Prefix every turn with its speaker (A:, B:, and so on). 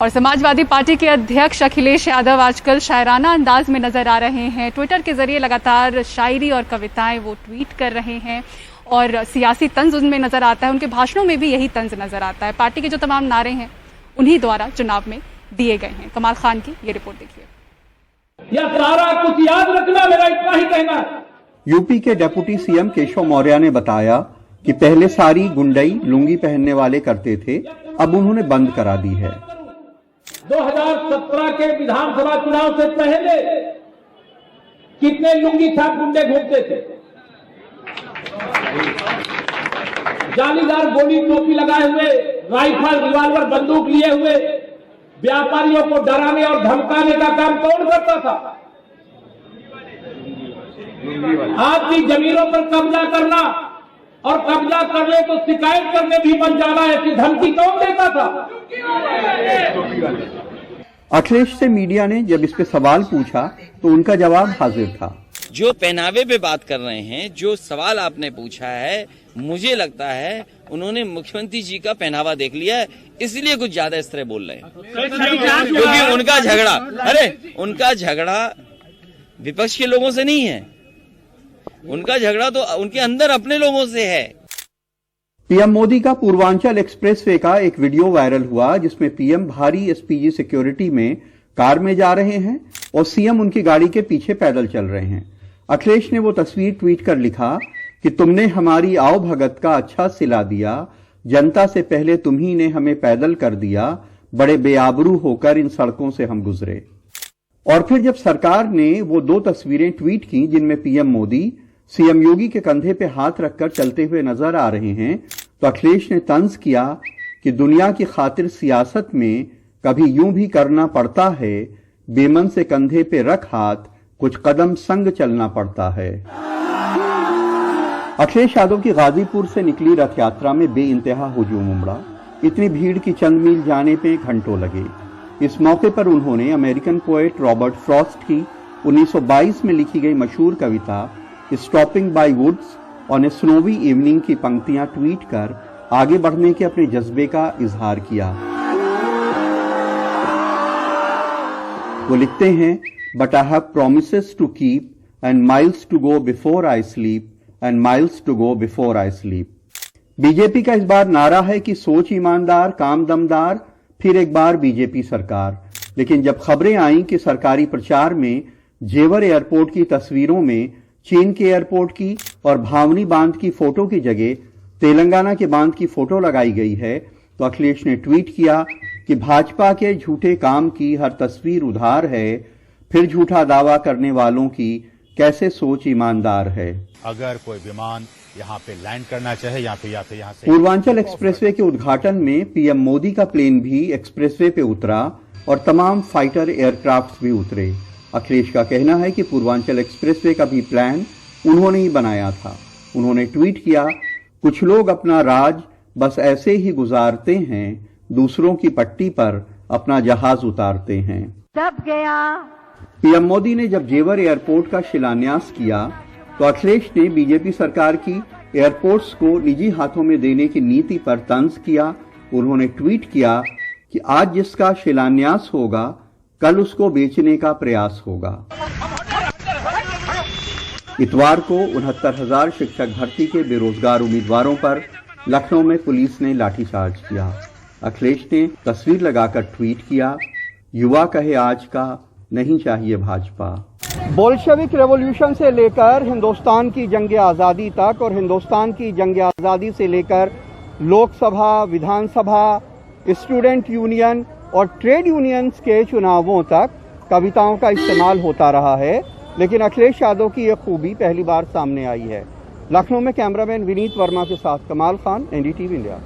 A: और समाजवादी पार्टी के अध्यक्ष अखिलेश यादव आजकल शायराना अंदाज में नजर आ रहे हैं। ट्विटर के जरिए लगातार शायरी और कविताएं वो ट्वीट कर रहे हैं और सियासी तंज उनमें नजर आता है। उनके भाषणों में भी यही तंज नजर आता है। पार्टी के जो तमाम नारे हैं उन्हीं द्वारा चुनाव में दिए गए हैं। कमाल खान की ये रिपोर्ट देखिए।
B: यह सारा कुछ याद रखना, मेरा इतना ही कहना है।
C: यूपी के डिप्टी सीएम केशव मौर्य ने बताया कि पहले सारी गुंडई लुंगी पहनने वाले करते थे, अब उन्होंने बंद करा दी है।
B: 2017 के विधानसभा चुनाव से पहले कितने लुंगी छाप गुंडे घूमते थे, जालीदार गोली टोपी लगाए हुए, राइफल रिवाल्वर बंदूक लिए हुए, व्यापारियों को डराने और धमकाने का काम कौन करता था? आपकी जमीनों पर कब्जा करना और कब्जा करने तो शिकायत करने भी बन जाना, ऐसी धमकी कौन देता था?
C: अखिलेश से मीडिया ने जब इस पे सवाल पूछा तो उनका जवाब हाजिर था।
D: जो पहनावे पे बात कर रहे हैं, जो सवाल आपने पूछा है, मुझे लगता है उन्होंने मुख्यमंत्री जी का पहनावा देख लिया है, इसलिए कुछ ज्यादा इस तरह बोल रहे हैं। क्योंकि उनका झगड़ा विपक्ष के लोगों से नहीं है, उनका झगड़ा तो उनके अंदर अपने लोगों से है।
C: पीएम मोदी का पूर्वांचल एक्सप्रेसवे का एक वीडियो वायरल हुआ जिसमें पीएम भारी एसपीजी सिक्योरिटी में कार में जा रहे हैं और सीएम उनकी गाड़ी के पीछे पैदल चल रहे हैं। अखिलेश ने वो तस्वीर ट्वीट कर लिखा कि तुमने हमारी आओ भगत का अच्छा सिला दिया, जनता से पहले तुम्ही ने हमें पैदल कर दिया, बड़े बेआबरू होकर इन सड़कों से हम गुजरे। और फिर जब सरकार ने वो दो तस्वीरें ट्वीट की जिनमें पीएम मोदी सीएम योगी के कंधे पे हाथ रखकर चलते हुए नजर आ रहे हैं, तो अखिलेश ने तंज किया कि दुनिया की खातिर सियासत में कभी यूं भी करना पड़ता है, बेमन से कंधे पे रख हाथ, कुछ कदम संग चलना पड़ता है। अखिलेश यादव की गाजीपुर से निकली रथ यात्रा में बेइंतहा हुजूम उमड़ा। इतनी भीड़ की चंद मील जाने पे घंटों लगे। इस मौके पर उन्होंने अमेरिकन पोएट रॉबर्ट फ्रॉस्ट की 1922 में लिखी गई मशहूर कविता stopping by woods on a snowy evening की पंक्तियां ट्वीट कर आगे बढ़ने के अपने जज्बे का इजहार किया। वो लिखते हैं, but I have promises to keep and miles to go before I sleep and miles to go before I sleep. BJP का इस बार नारा है कि सोच ईमानदार, काम दमदार, फिर एक बार बीजेपी सरकार। लेकिन जब खबरें आईं कि सरकारी प्रचार में जेवर एयरपोर्ट की तस्वीरों में चीन के एयरपोर्ट की और भावनी बांध की फोटो की जगह तेलंगाना के बांध की फोटो लगाई गई है, तो अखिलेश ने ट्वीट किया कि भाजपा के झूठे काम की हर तस्वीर उधार है, फिर झूठा दावा करने वालों की कैसे सोच ईमानदार है।
E: अगर कोई विमान यहाँ पे लैंड करना चाहे यहाँ से
C: पूर्वांचल एक्सप्रेसवे के उद्घाटन में पीएम मोदी का प्लेन भी एक्सप्रेसवे पे उतरा और तमाम फाइटर एयरक्राफ्ट भी उतरे। अखिलेश का कहना है कि पूर्वांचल एक्सप्रेसवे का भी प्लान उन्होंने ही बनाया था। उन्होंने ट्वीट किया, कुछ लोग अपना राज बस ऐसे ही गुजारते हैं, दूसरों की पट्टी पर अपना जहाज उतारते हैं।
F: दब गया।
C: पीएम मोदी ने जब जेवर एयरपोर्ट का शिलान्यास किया तो अखिलेश ने बीजेपी सरकार की एयरपोर्ट्स को निजी हाथों में देने की नीति पर तंज किया। उन्होंने ट्वीट किया कि आज जिसका शिलान्यास होगा कल उसको बेचने का प्रयास होगा। इतवार को 69,000 शिक्षक भर्ती के बेरोजगार उम्मीदवारों पर लखनऊ में पुलिस ने लाठीचार्ज किया। अखिलेश ने तस्वीर लगाकर ट्वीट किया, युवा कहे आज का नहीं चाहिए भाजपा। बोल्शेविक रेवोल्यूशन से लेकर हिंदुस्तान की जंग आजादी तक और हिंदुस्तान की जंग आजादी से लेकर लोकसभा, विधानसभा, स्टूडेंट यूनियन और ट्रेड यूनियंस के चुनावों तक कविताओं का इस्तेमाल होता रहा है, लेकिन अखिलेश यादव की यह खूबी पहली बार सामने आई है। लखनऊ में कैमरामैन विनीत वर्मा के साथ कमाल खान, एनडीटीवी इंडिया।